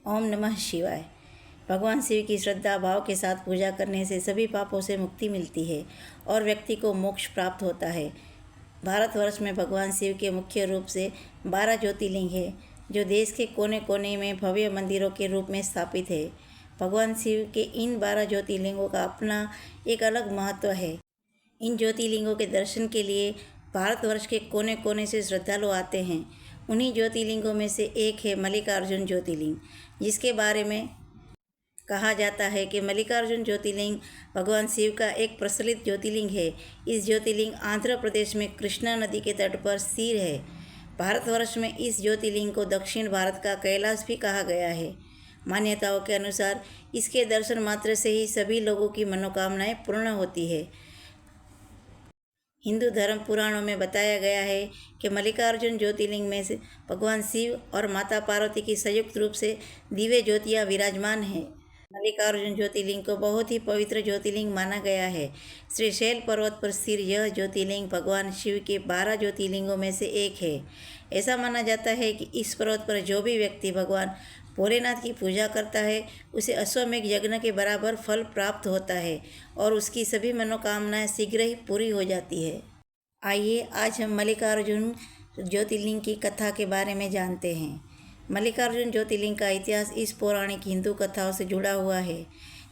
ओम नमः शिवाय। भगवान शिव की श्रद्धा भाव के साथ पूजा करने से सभी पापों से मुक्ति मिलती है और व्यक्ति को मोक्ष प्राप्त होता है। भारतवर्ष में भगवान शिव के मुख्य रूप से 12 ज्योतिर्लिंग है, जो देश के कोने कोने में भव्य मंदिरों के रूप में स्थापित है। भगवान शिव के इन 12 ज्योतिर्लिंगों का अपना एक अलग महत्व है। इन ज्योतिर्लिंगों के दर्शन के लिए भारतवर्ष के कोने कोने से श्रद्धालु आते हैं। उन्हीं ज्योतिर्लिंगों में से एक है मल्लिकार्जुन ज्योतिर्लिंग, जिसके बारे में कहा जाता है कि मल्लिकार्जुन ज्योतिर्लिंग भगवान शिव का एक प्रचलित ज्योतिर्लिंग है। इस ज्योतिर्लिंग आंध्र प्रदेश में कृष्णा नदी के तट पर स्थिर है। भारतवर्ष में इस ज्योतिर्लिंग को दक्षिण भारत का कैलाश भी कहा गया है। मान्यताओं के अनुसार इसके दर्शन मात्र से ही सभी लोगों की मनोकामनाएं पूर्ण होती है। हिंदू धर्म पुराणों में बताया गया है कि मल्लिकार्जुन ज्योतिर्लिंग में से भगवान शिव और माता पार्वती की संयुक्त रूप से दिव्य ज्योतियाँ विराजमान हैं। मल्लिकार्जुन ज्योतिर्लिंग को बहुत ही पवित्र ज्योतिर्लिंग माना गया है। श्रीशैल पर्वत पर स्थिर यह ज्योतिर्लिंग भगवान शिव के 12 ज्योतिर्लिंगों में से एक है। ऐसा माना जाता है कि इस पर्वत पर जो भी व्यक्ति भगवान भोलेनाथ की पूजा करता है, उसे अश्वमेध यज्ञ के बराबर फल प्राप्त होता है और उसकी सभी मनोकामनाएं शीघ्र ही पूरी हो जाती है। आइए आज हम मल्लिकार्जुन ज्योतिर्लिंग की कथा के बारे में जानते हैं। मल्लिकार्जुन ज्योतिर्लिंग का इतिहास इस पौराणिक हिंदू कथाओं से जुड़ा हुआ है।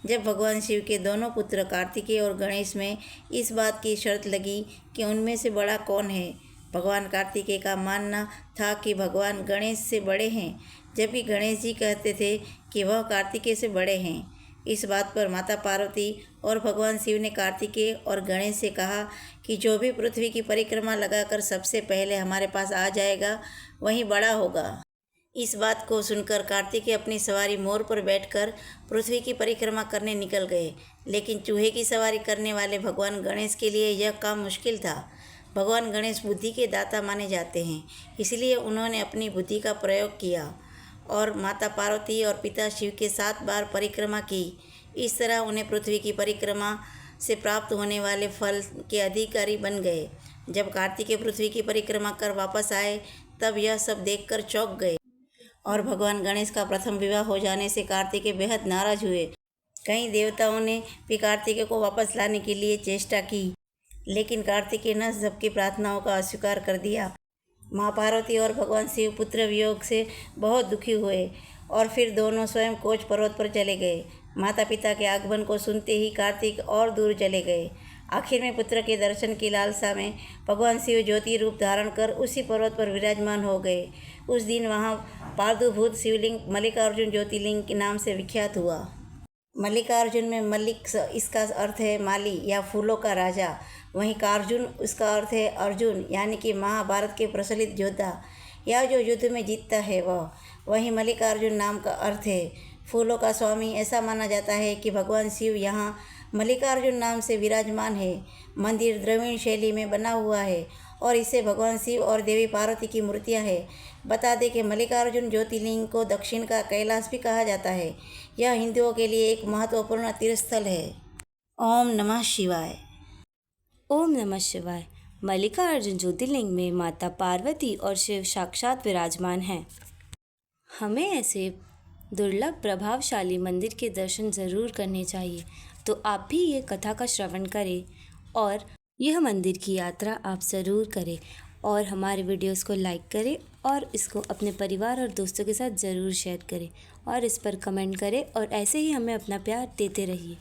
जब भगवान शिव के दोनों पुत्र कार्तिकेय और गणेश में इस बात की शर्त लगी कि उनमें से बड़ा कौन है, भगवान कार्तिकेय का मानना था कि भगवान गणेश से बड़े हैं, जबकि गणेश जी कहते थे कि वह कार्तिकेय से बड़े हैं। इस बात पर माता पार्वती और भगवान शिव ने कार्तिकेय और गणेश से कहा कि जो भी पृथ्वी की परिक्रमा लगाकर सबसे पहले हमारे पास आ जाएगा, वही बड़ा होगा। इस बात को सुनकर कार्तिकेय अपनी सवारी मोर पर बैठकर पृथ्वी की परिक्रमा करने निकल गए, लेकिन चूहे की सवारी करने वाले भगवान गणेश के लिए यह काम मुश्किल था। भगवान गणेश बुद्धि के दाता माने जाते हैं, इसलिए उन्होंने अपनी बुद्धि का प्रयोग किया और माता पार्वती और पिता शिव के 7 बार परिक्रमा की। इस तरह उन्हें पृथ्वी की परिक्रमा से प्राप्त होने वाले फल के अधिकारी बन गए। जब कार्तिकेय पृथ्वी की परिक्रमा कर वापस आए, तब यह सब देखकर चौंक गए और भगवान गणेश का प्रथम विवाह हो जाने से कार्तिकेय बेहद नाराज हुए। कई देवताओं ने भी कार्तिकेय को वापस लाने के लिए चेष्टा की, लेकिन कार्तिकेय ने सबकी प्रार्थनाओं का अस्वीकार कर दिया। माँ पार्वती और भगवान शिव पुत्र वियोग से बहुत दुखी हुए और फिर दोनों स्वयं कोच पर्वत पर चले गए। माता पिता के आगमन को सुनते ही कार्तिक और दूर चले गए। आखिर में पुत्र के दर्शन की लालसा में भगवान शिव ज्योति रूप धारण कर उसी पर्वत पर विराजमान हो गए। उस दिन वहाँ पादुभूत शिवलिंग मल्लिकार्जुन ज्योतिर्लिंग के नाम से विख्यात हुआ। मल्लिकार्जुन में मल्लिक इसका अर्थ है माली या फूलों का राजा, वहीं कार्जुन उसका अर्थ है अर्जुन, यानी कि महाभारत के प्रचलित योद्धा या जो युद्ध में जीतता है वह। वहीं मल्लिकार्जुन नाम का अर्थ है फूलों का स्वामी। ऐसा माना जाता है कि भगवान शिव यहाँ मल्लिकार्जुन नाम से विराजमान है। मंदिर द्रविड़ शैली में बना हुआ है और इससे भगवान शिव और देवी पार्वती की मूर्तियाँ हैं। बता दें कि मल्लिकार्जुन ज्योतिर्लिंग को दक्षिण का कैलाश भी कहा जाता है। यह हिंदुओं के लिए एक महत्वपूर्ण तीर्थस्थल है। ओम नमः शिवाय। ओम नमः शिवाय। मल्लिकार्जुन ज्योतिर्लिंग में माता पार्वती और शिव साक्षात विराजमान हैं। हमें ऐसे दुर्लभ प्रभावशाली मंदिर के दर्शन ज़रूर करने चाहिए, तो आप भी ये कथा का श्रवण करें और यह मंदिर की यात्रा आप ज़रूर करें और हमारे वीडियोस को लाइक करें और इसको अपने परिवार और दोस्तों के साथ ज़रूर शेयर करें और इस पर कमेंट करें और ऐसे ही हमें अपना प्यार देते रहिए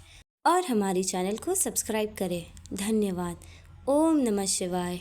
और हमारे चैनल को सब्सक्राइब करें। धन्यवाद। ओम नमः शिवाय।